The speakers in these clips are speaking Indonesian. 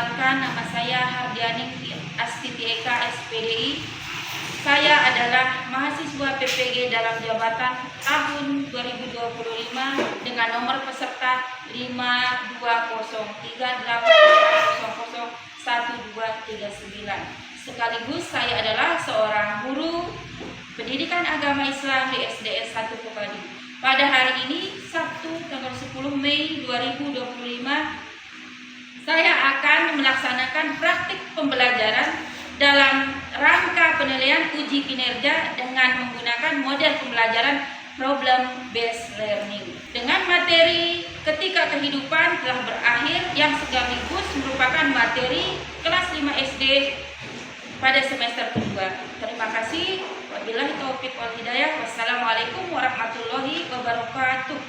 Perkenalkan, nama saya Hardiani Astiti Eka, SPDI. Saya adalah mahasiswa PPG dalam jabatan tahun 2025 dengan nomor peserta 52038001239. Sekaligus saya adalah seorang guru pendidikan agama Islam di SDS 1 Pekadi. Pada hari ini, Sabtu tanggal 10 Mei 2025, saya akan melaksanakan praktik pembelajaran dalam rangka penilaian uji kinerja dengan menggunakan model pembelajaran problem based learning dengan materi ketika kehidupan telah berakhir yang sekaligus merupakan materi kelas 5 SD pada semester kedua. Terima kasih. Wabillahi taufiq wal hidayah. Wassalamualaikum warahmatullahi wabarakatuh.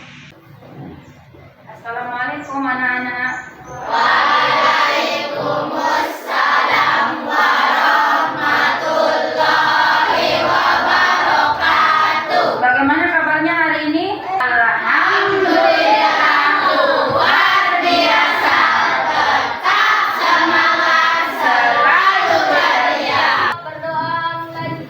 Assalamualaikum anak-anak. Waalaikumsalam warahmatullahi wabarakatuh. Bagaimana kabarnya hari ini? Alhamdulillah luar biasa. Tetap semangat, selalu ceria. Berdoa lagi.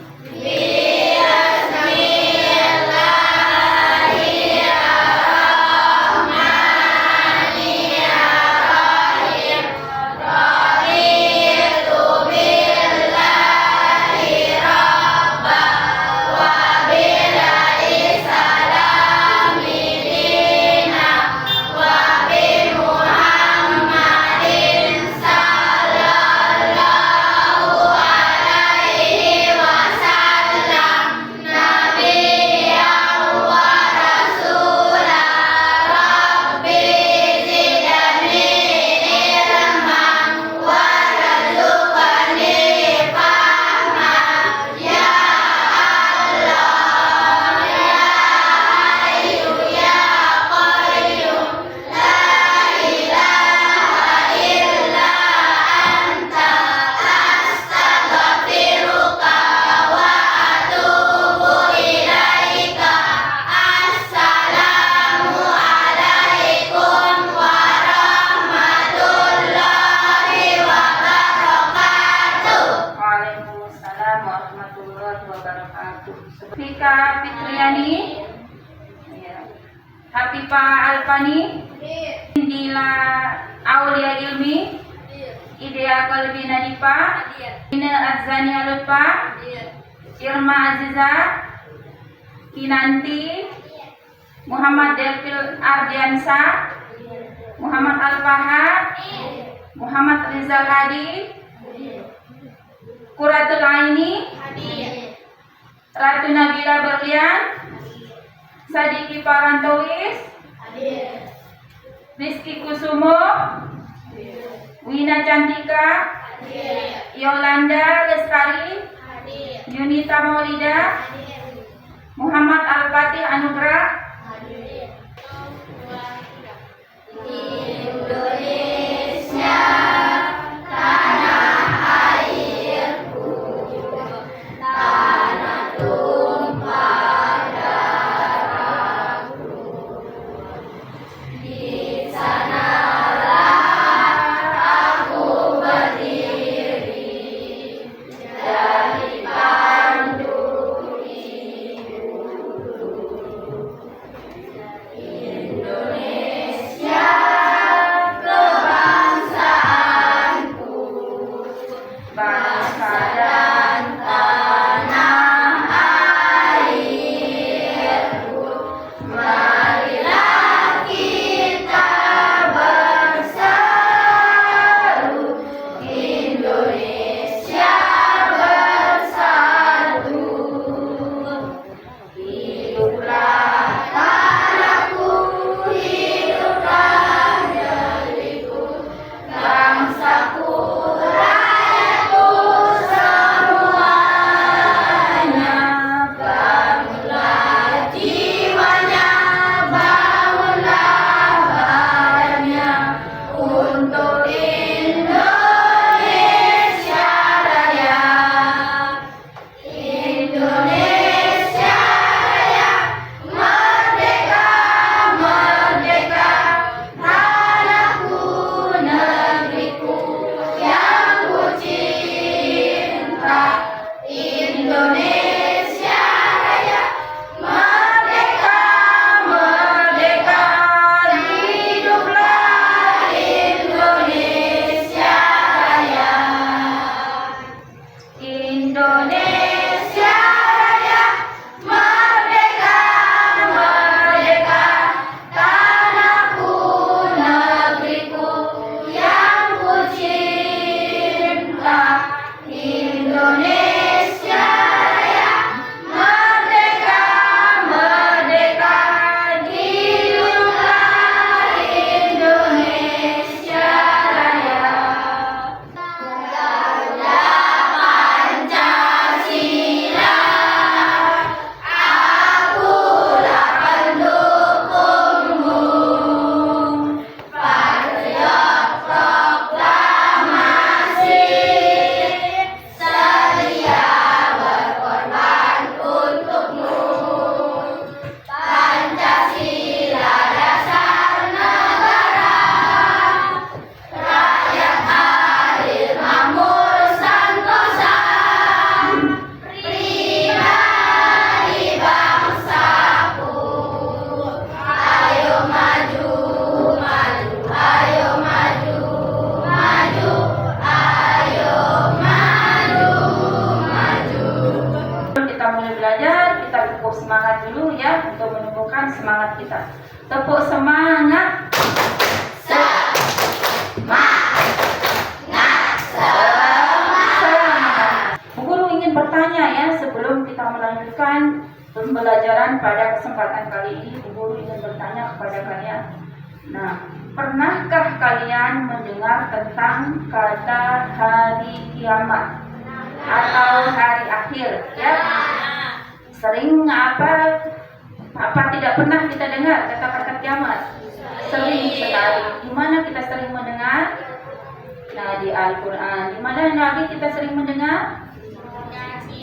Fika Fitriani, Hafifah Alfani, Indila Aulia Ilmi, Idea Qalbi Nadifa, Ina Azania Lutfa, Irma Aziza, Kinanti, Muhammad Delfil Ardiansa, Muhammad Al-Fahad, Muhammad Rizal Hadi, Quratul Aini, Ratu Nabila Berlian, Sadiki Parantowis, Rizky Kusumo, Wina Cantika, Yolanda Lestari, Yunita Maulida, Muhammad Al-Fatih Anugrah. Indonesia tanah airku, tanah tumpah darahku. Di sanalah aku berdiri dari pandu hidup. Indonesia. dulu ya untuk menumbuhkan semangat kita. Tepuk semangat. Bu Guru ingin bertanya ya sebelum kita melanjutkan pembelajaran pada kesempatan kali ini. Bu Guru ingin bertanya kepada kalian. Nah, pernahkah kalian mendengar tentang kata hari kiamat atau hari akhir? Ya, sering apa tidak pernah kita dengar kata-kata kiamat? Sering sekali. Di mana kita sering mendengar? Nah, di Al-Quran. Di mana lagi kita sering mendengar?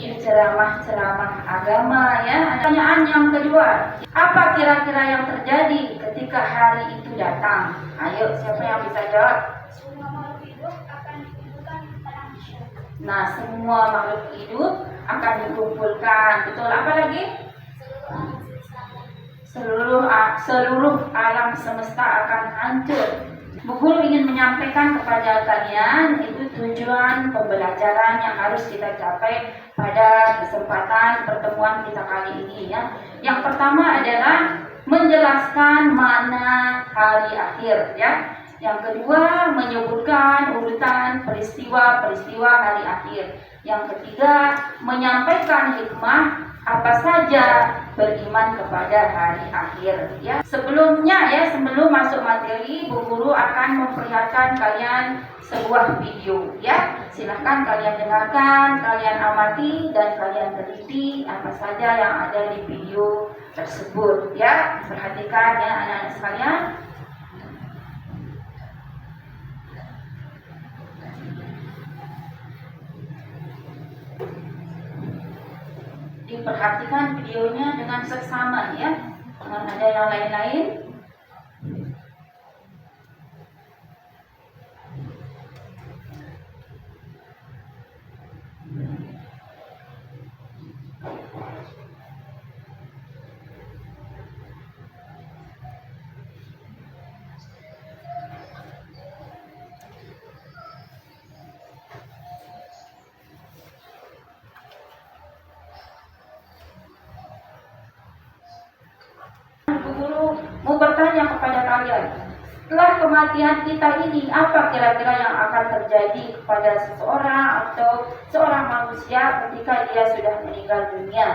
Ceramah-ceramah agama ya. Pertanyaan yang kedua, apa kira-kira yang terjadi ketika hari itu datang? Ayo, siapa yang bisa jawab? Semua makhluk hidup akan dikumpulkan pada masyarakat. Nah, semua makhluk hidup akan dikumpulkan. Betul, apa lagi? Seluruh alam semesta akan hancur. Bu Guru ingin menyampaikan kepada kalian itu tujuan pembelajaran yang harus kita capai pada kesempatan pertemuan kita kali ini ya. Yang pertama adalah menjelaskan makna hari akhir ya. Yang kedua menyebutkan urutan peristiwa-peristiwa hari akhir. Yang ketiga menyampaikan hikmah apa saja beriman kepada hari akhir ya. Sebelum masuk materi, Bu Guru akan memperlihatkan kalian sebuah video ya. Silahkan kalian dengarkan, kalian amati dan kalian teliti apa saja yang ada di video tersebut ya. Perhatikan ya anak-anak sekalian. Diperhatikan videonya dengan seksama ya, jangan ada yang lain-lain. Guru mau bertanya kepada kalian, setelah kematian kita ini apa kira-kira yang akan terjadi kepada seseorang atau seorang manusia ketika dia sudah meninggal dunia?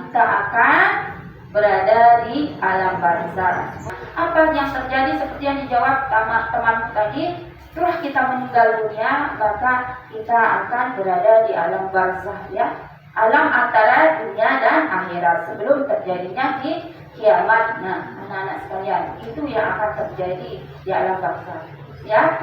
Kita akan berada di alam barzah. Apa yang terjadi seperti yang dijawab teman tadi? Setelah kita meninggal dunia maka kita akan berada di alam barzah ya. Alam antara dunia dan akhirat sebelum terjadinya di kiamat. Nah, anak-anak sekalian, itu yang akan terjadi di alam barzah. Ya,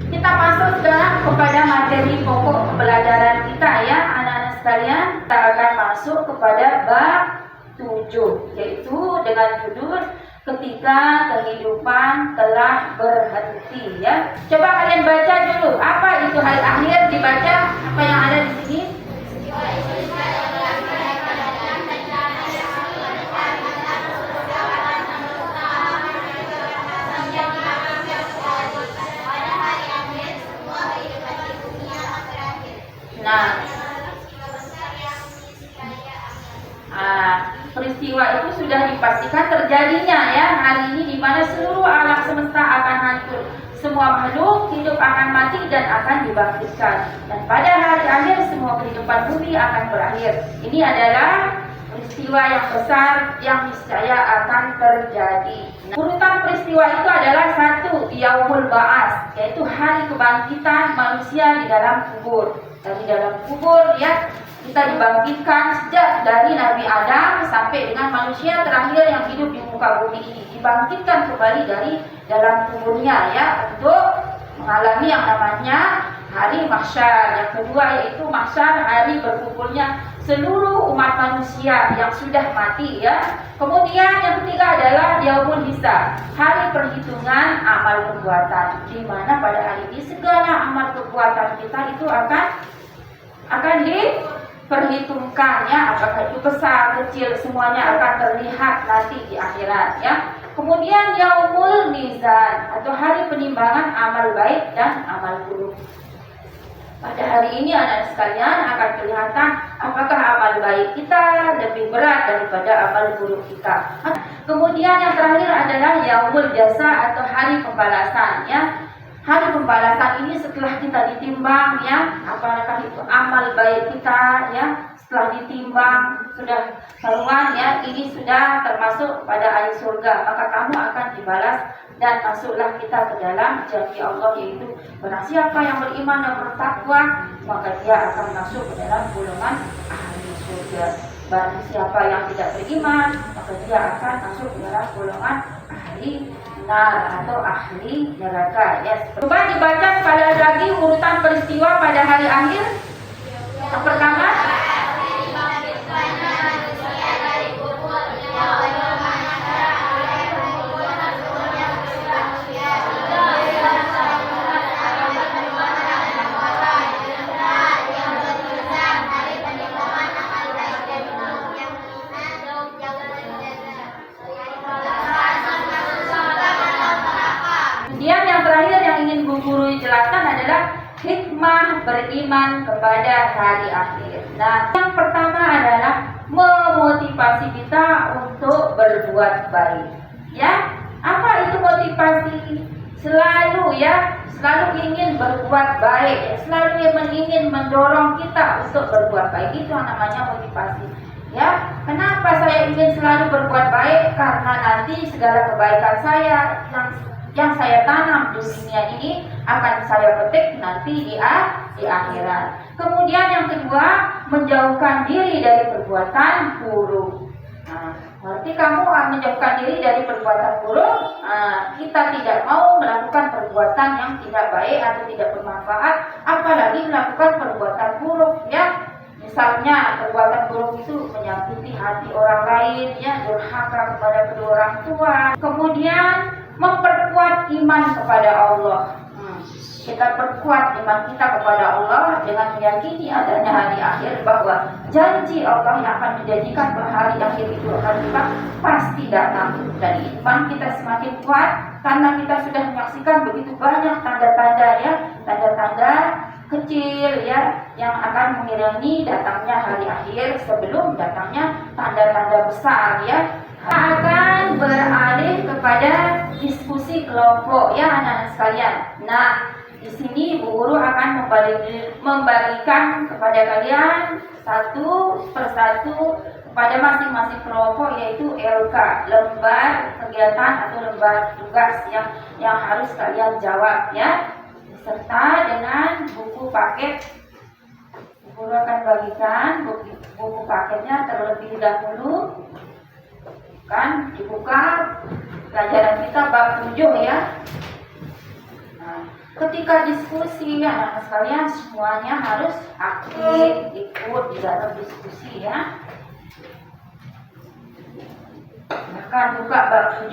kita masuk sekarang kepada materi pokok pembelajaran kita ya, anak-anak sekalian. Kita akan masuk kepada bab 7, yaitu dengan judul ketika kehidupan telah berhenti ya. Coba kalian baca dulu, apa itu hari akhir, dibaca apa yang ada di sini. Peristiwa itu sudah dipastikan terjadinya ya hari ini, di mana seluruh alam semesta akan hancur, semua makhluk hidup akan mati dan akan dibangkitkan, dan pada hari akhir semua kehidupan bumi akan berakhir. Ini adalah peristiwa yang besar yang niscaya akan terjadi. Urutan peristiwa itu adalah 1. Yaumul Ba'ats, yaitu hari kebangkitan manusia di dalam kubur. Dari dalam kubur ya, kita dibangkitkan sejak dari Nabi Adam sampai dengan manusia terakhir yang hidup di muka bumi ini, dibangkitkan kembali dari dalam kuburnya ya, untuk mengalami yang namanya hari mahsyar. Yang kedua yaitu mahsyar, hari berkumpulnya seluruh umat manusia yang sudah mati ya. Kemudian yang ketiga adalah yaumul hisab, hari perhitungan amal perbuatan, di mana pada hari ini segala amal perbuatan kita itu akan diperhitungkan ya, apakah itu besar kecil semuanya akan terlihat nanti di akhirat ya. Kemudian yaumul mizan, atau hari penimbangan amal baik dan amal buruk. Pada hari ini anak sekalian akan kelihatan apakah amal baik kita lebih berat daripada amal buruk kita. Kemudian yang terakhir adalah yaumul jasa atau hari pembalasan ya. Hari pembalasan ini setelah kita ditimbang ya, apakah itu amal baik kita ya, setelah ditimbang sudah taruhan ya, ini sudah termasuk pada ahli surga, maka kamu akan dibalas dan masuklah kita ke dalam janji Allah, yaitu barang siapa yang beriman dan bertakwa maka dia akan masuk ke dalam golongan ahli surga. Barang siapa yang tidak beriman maka dia akan masuk ke dalam golongan ahli nar atau ahli neraka ya. Coba dibaca sekali lagi urutan peristiwa pada hari akhir. Yang pertama, kemudian yang terakhir yang ingin Bu Guru jelaskan adalah hikmah beriman kepada hari akhir. Nah, yang pertama adalah memotivasi kita untuk berbuat baik. Ya, apa itu motivasi? Selalu ya, selalu ingin berbuat baik, selalu ingin mendorong kita untuk berbuat baik, itu yang namanya motivasi. Ya, kenapa saya ingin selalu berbuat baik? Karena nanti segala kebaikan saya yang saya tanam di dunia ini akan saya petik nanti di akhirat. Kemudian yang kedua, menjauhkan diri dari perbuatan buruk. Nah, berarti kamu menjauhkan diri dari perbuatan buruk. Kita tidak mau melakukan perbuatan yang tidak baik atau tidak bermanfaat, apalagi melakukan perbuatan buruk ya. Misalnya perbuatan buruk itu menyakiti hati orang lain ya, durhaka kepada kedua orang tua. Kemudian memperkuat iman kepada Allah. Kita perkuat iman kita kepada Allah dengan meyakini adanya hari akhir, bahwa janji Allah yang akan menjadikan hari akhir itu akan pasti datang. Dan iman kita semakin kuat karena kita sudah menyaksikan begitu banyak tanda-tanda ya, tanda-tanda kecil ya yang akan mengiringi datangnya hari akhir sebelum datangnya tanda-tanda besar ya. Kita akan beralih kepada diskusi kelompok ya anak-anak sekalian. Nah, di sini Bu Guru akan membagikan kepada kalian satu persatu kepada masing-masing kelompok, yaitu LK, lembar kegiatan atau lembar tugas yang harus kalian jawab ya, serta dengan buku paket. Bu Guru akan bagikan buku paketnya terlebih dahulu. Kan dibuka pelajaran kita bab 7 ya. Nah, ketika diskusi anak-anak sekalian semuanya harus aktif ikut di dalam diskusi ya. Akan buka bab 7,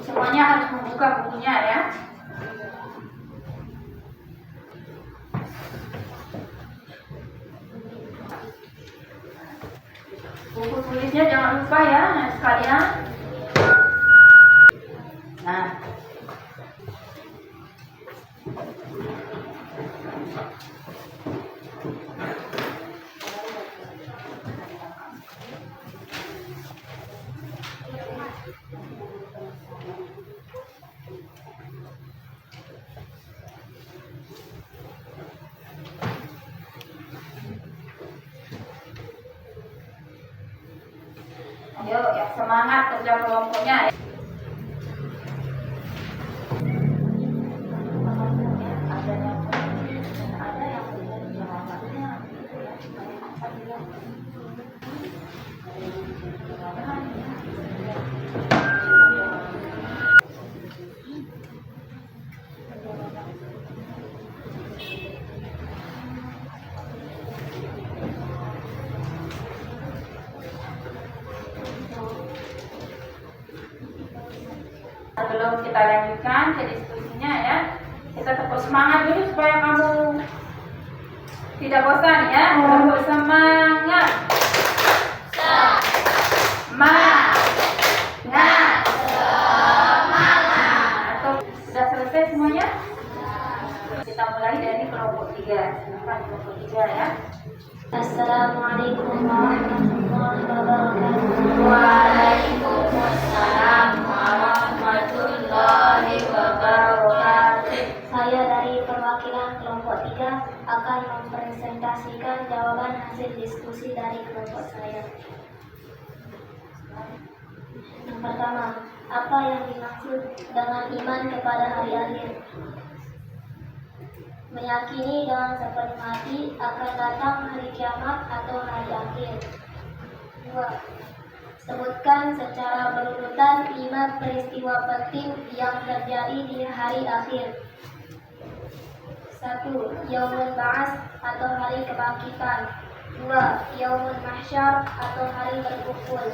semuanya harus membuka bukunya ya. Buku tulisnya jangan lupa ya anak sekalian. Nah, ayo yang semangat kerja kelompoknya ya. Sebelum kita lanjutkan ke diskusinya ya, kita tepuk semangat dulu supaya kamu tidak bosan ya. Tepuk semangat. Semangat. Atau sudah selesai semuanya? Kita mulai dari kelompok 3. Silakan kelompok 3 ya. Assalamualaikum warahmatullahi wabarakatuh. Waalaikumsalam warahmatullahi wabarakatuh. Saya dari perwakilan kelompok 3 akan mempresentasikan jawaban hasil diskusi dari kelompok saya. Yang pertama, apa yang dimaksud dengan iman kepada hari akhir? Meyakini dengan sepenuh hati akan datang hari kiamat atau hari akhir. 2. Sebutkan secara berurutan 5 peristiwa penting yang terjadi di hari akhir. 1. Yaumul Ba'ats atau hari kebangkitan. 2. Yaumul Mahsyar atau hari berkumpul.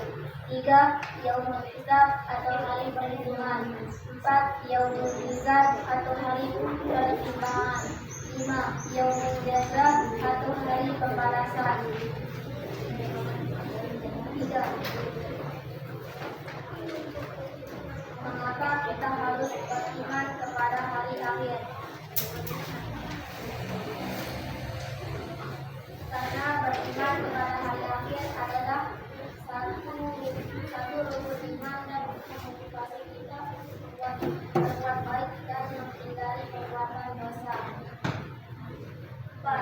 3. Yaumul Hisab atau hari perhitungan. 4. Yaumul Mizan atau hari pertimbangan. 5. Yaumul Jaza atau hari pembalasan. 3. Mengapa kita harus beriman kepada hari akhir? Karena beriman kepada hari akhir adalah satu rukun iman dan memotivasi kita untuk berbuat baik dan menghindari perbuatan dosa. 4.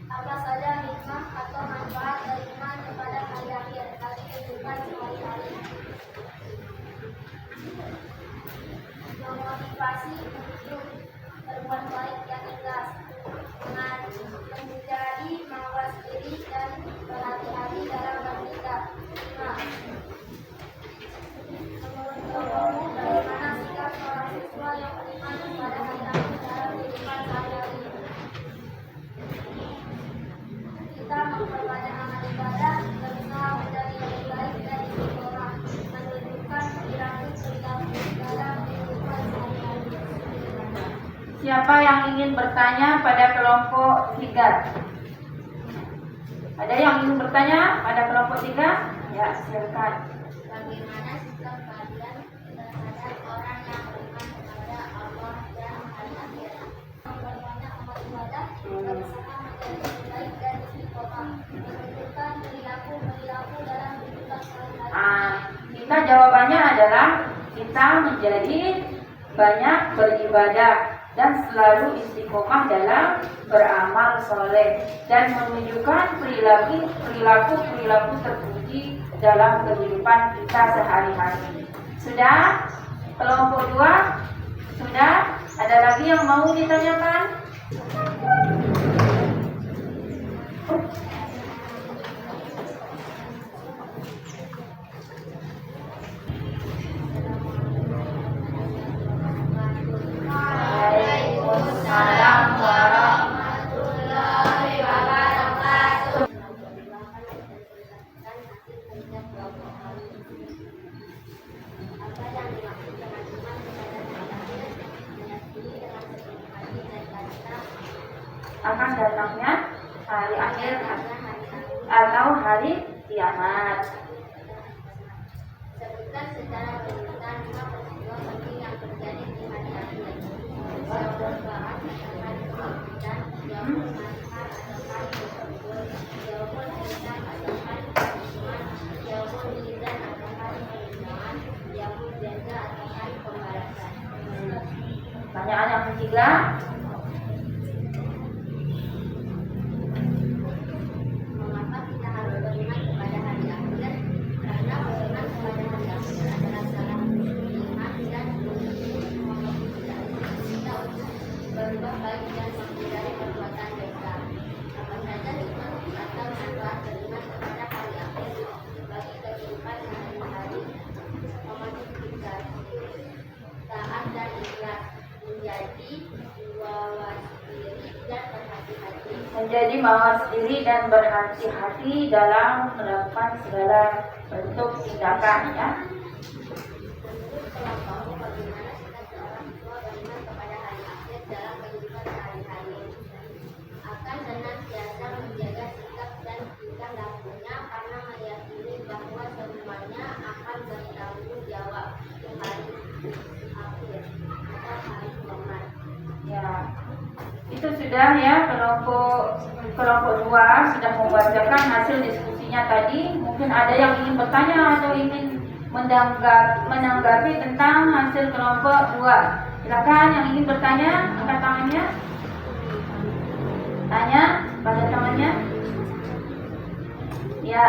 Apa saja hikmah atau manfaat beriman kepada hari akhir dari kehidupan sehari-hari? Memotivasi untuk berbuat baik yang ikhlas, menjadi mawas diri dan berhati-hati dalam bertindak. 5. Menurut bagaimana sikap seorang siswa yang beriman kepada hari akhir dalam kehidupan sehari-hari? Kita memperbanyak amal ibadah, berusaha menjadi lebih baik dan istiqomah, menunjukkan perilaku dalam kehidupan sehari-hari. Siapa yang ingin bertanya pada kelompok 3? Ada yang ingin bertanya pada kelompok 3? Ya, silakan. Bagaimana sikap kalian terhadap orang yang beriman kepada Allah dan hari akhir? Memperbanyak amal ibadah, berusaha menjadi lebih baik dan istiqomah, menunjukkan perilaku dalam kehidupan sehari-hari. Kita jawabannya adalah kita menjadi banyak beribadah dan selalu istiqomah dalam beramal soleh dan menunjukkan perilaku terpuji dalam kehidupan kita sehari-hari. Sudah? Kelompok 2? Sudah? Ada lagi yang mau ditanyakan? Waalaikumsalam warahmatullahi wabarakatuh. Akan datangnya hari akhir atau hari kiamat. Sebutkan secara berurutan 5 peristiwa penting yang terjadi di hari akhir. Yaumul Ba'ats atau hari kebangkitan, Yaumul Mahsyar atau hari berkumpul, Yaumul Hisab atau hari perhitungan, Yaumul Mizan atau hari pertimbangan, Yaumul Jaza atau hari pembalasan. Pertanyaan yang ketiga. Mengapa kita harus beriman kepada hari akhir? Karena beriman kepada hari akhir adalah salah satu iman dan memotivasi kita untuk berbuat baik dan menghindari perbuatan dosa. Apa saja hikmah atau manfaat beriman kepada hari akhir bagi kehidupan sehari-hari? Memotivasi taat dan ikhlas, menjadi mawas diri dan berhati-hati. Menjadi mawas diri dan berhati-hati dalam melakukan segala bentuk tindakan ya. Menurut kelompokmu, bagaimana sikap seorang siswa beriman kepada hari akhir dalam kehidupan sehari-hari? Akan senantiasa menjaga sikap dan tingkah lakunya karena meyakini bahwa semuanya akan bertanggung jawab di hari akhir atau hari Itu sudah ya, kelompok 2 sudah membacakan hasil diskusinya tadi. Mungkin ada yang ingin bertanya atau ingin menanggapi tentang hasil kelompok 2. Silakan yang ingin bertanya, angkat tangannya. Tanya pada tangannya. Ya.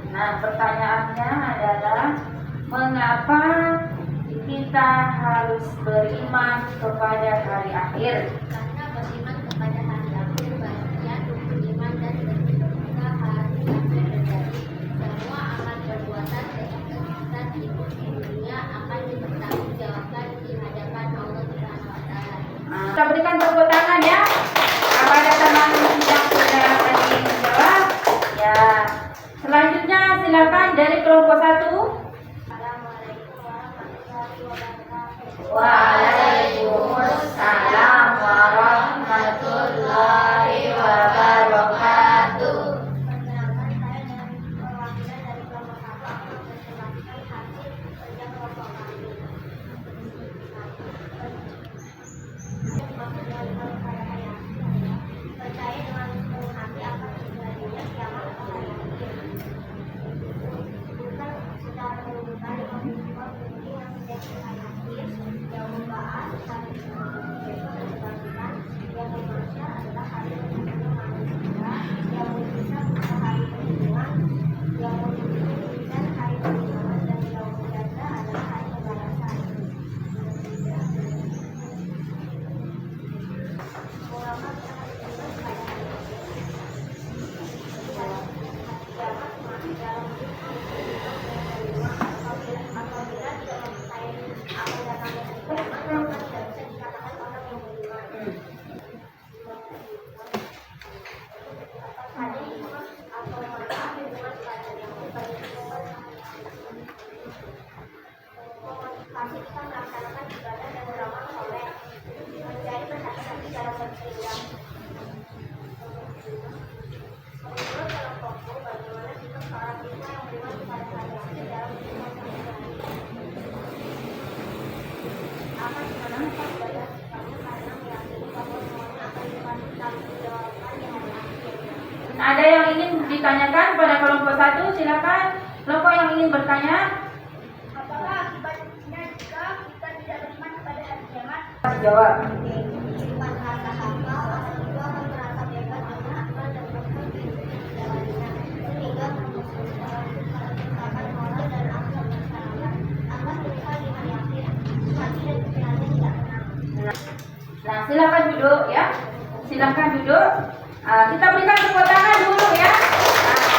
Nah, pertanyaannya adalah mengapa kita harus beriman kepada hari akhir? Karena beriman kepada hari akhir bagian beriman dan ketika hari akhir terjadi, semua amal perbuatan dan aktivitas di dunia akan dipertanggungjawabkan di hadapan Allah Subhanahu wa Ta'ala. Kita berikan tepuk tangan ya kepada teman yang sudah tadi menjawab. Ya. Selanjutnya silakan dari kelompok 1. Waalaikumsalam warahmatullahi wabarakatuh. Perkenalkan, saya dari perwakilan dari kelompok 1 akan menjelaskan hasil kerja kelompok kami. Percaya dengan sepenuh hati akan terjadinya kiamat atau hari akhir. Bukan secara menunjukkan peristiwa penting yang terjadi hari akhir, yang membahas hari besok dan kebangkitan, yang dimaksud adalah hari pertemuan manusia, yang berkisah pada hari perlindungan, yang menunjukkan hari perlindungan, dan yang menjaga adalah hari pembalasan. Ulama sangat beriman pada hari akhir. Kiamat masih dalam apabila tidak mempercayai akan datangnya hari kiamat, maka tidak bisa dikatakan orang yang beriman. Ada iman atau manfaat hubungan pada yang bagi memotivasi kita melaksanakan ibadah dan beramal soleh, mencari berhati-hati dalam berperilaku. Menurut kelompokku, bagaimana sikap seorang siswa yang beriman kepada hari akhir dalam kehidupan sehari-hari? Akan dimanfaatkan ibadah sikapnya karena meyakini bahwa semuanya akan dipertanggungjawabkan di hari akhir. Ada yang ingin ditanyakan pada kelompok 1, silakan. Kelompok yang ingin bertanya. Apakah akibatnya jika kita tidak beriman kepada hari kiamat? Jawab. Kehidupan harta harta, orang itu akan merasa bebas karena akal dan berhak menjalannya, sehingga menciptakan moral dan akhlak masyarakat akan menyesal di hari akhir. Hati dan pikirannya tidak tenang. Nah, silakan duduk ya. Silakan duduk. Kita berikan tepuk tangan dulu ya.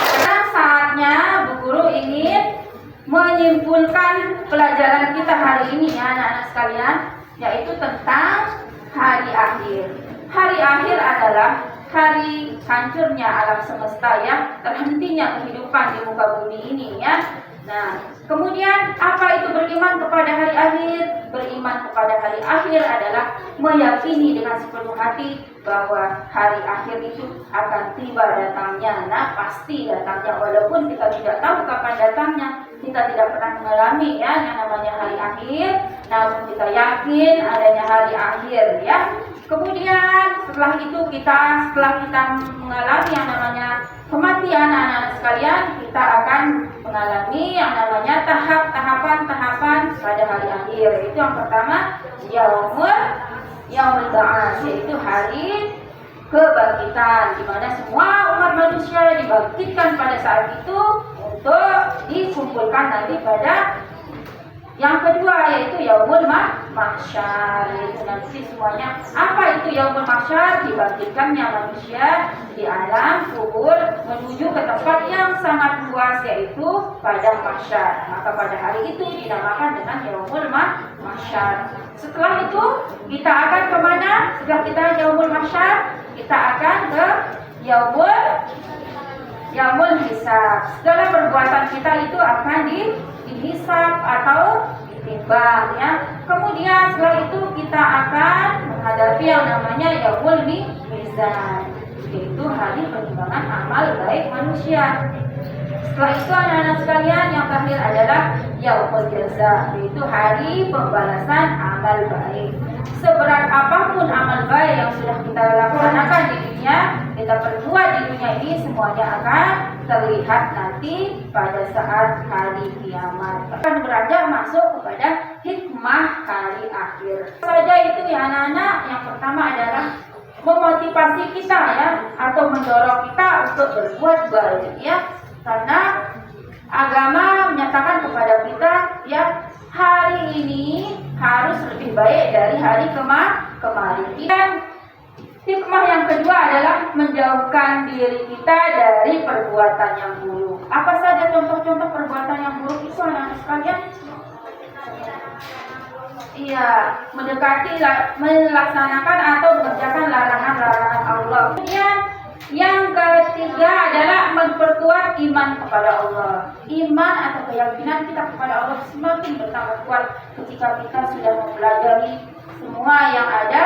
Karena saatnya Bu Guru ingin menyimpulkan pelajaran kita hari ini ya anak-anak sekalian, yaitu tentang hari akhir. Hari akhir adalah hari hancurnya alam semesta ya, terhentinya kehidupan di muka bumi ini ya. Nah, kemudian apa itu beriman kepada hari akhir? Beriman kepada hari akhir adalah meyakini dengan sepenuh hati bahwa hari akhir itu akan tiba datangnya. Nah, pasti datangnya, walaupun kita tidak tahu kapan datangnya, kita tidak pernah mengalami ya yang namanya hari akhir, namun kita yakin adanya hari akhir ya. Kemudian setelah kita mengalami yang namanya kematian anak-anak sekalian, kita akan mengalami yang namanya tahapan-tahapan pada hari akhir. Itu yang pertama, yaumul ba'ats, yaitu hari kebangkitan, di mana semua umat manusia dibangkitkan pada saat itu untuk dikumpulkan nanti pada yang kedua, yaitu yaumul mahsyar, yaitu nanti semuanya. Apa itu yaumul mahsyar? Dibangkitkannya manusia di alam kubur menuju ke tempat yang sangat luas, yaitu padang mahsyar. Maka pada hari itu dinamakan dengan yaumul mahsyar. Setelah itu kita akan kemana? Setelah kita yaumul mahsyar, kita akan ke yaumul hisab. Segala perbuatan kita itu akan dihisab atau ditimbang ya. Kemudian setelah itu kita akan menghadapi yang namanya yaumul mizan, yaitu hari penimbangan amal baik manusia. Setelah itu anak-anak sekalian, yang terakhir adalah yaumul jaza, yaitu hari pembalasan amal baik. Seberat apapun amal baik yang sudah kita laksanakan di dunia, kita perbuat di dunia ini, semuanya akan terlihat nanti pada saat hari kiamat. Akan beranjak masuk kepada hikmah hari akhir. Saja itu ya anak-anak. Yang pertama adalah memotivasi kita ya, atau mendorong kita untuk berbuat baik ya. Karena agama menyatakan kepada kita ya, hari ini harus lebih baik dari hari kemarin. Dan hikmah yang kedua adalah menjauhkan diri kita dari perbuatan yang buruk. Apa saja contoh-contoh perbuatan yang buruk itu anak-anak sekalian? Iya, melaksanakan atau mengerjakan larangan-larangan Allah. Kemudian yang ketiga adalah memperkuat iman kepada Allah. Iman atau keyakinan kita kepada Allah semakin bertambah kuat ketika kita sudah mempelajari semua yang ada,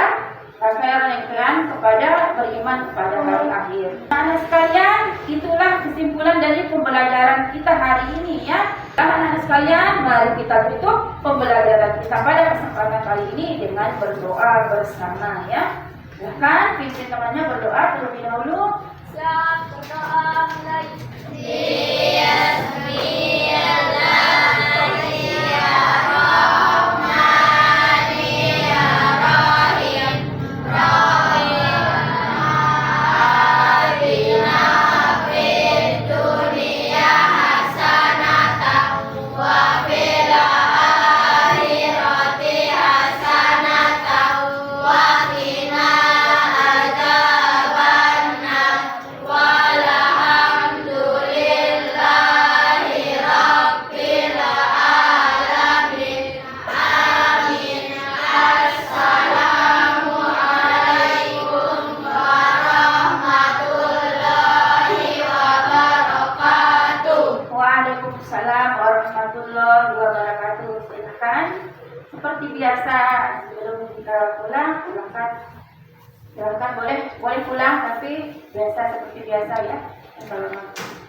rangkaian kepada beriman kepada hari akhir. Anak sekalian, itulah kesimpulan dari pembelajaran kita hari ini ya. Anak-anak sekalian, mari kita tutup pembelajaran kita pada kesempatan kali ini dengan berdoa bersama ya. Silahkan pimpin temannya berdoa terlebih dahulu. Siap, berdoa mulai. Waalaikumsalam warahmatullahi wabarakatuh. Silakan seperti biasa sebelum kita pulang, silakan boleh pulang, tapi biasa seperti biasa ya. Assalamualaikum.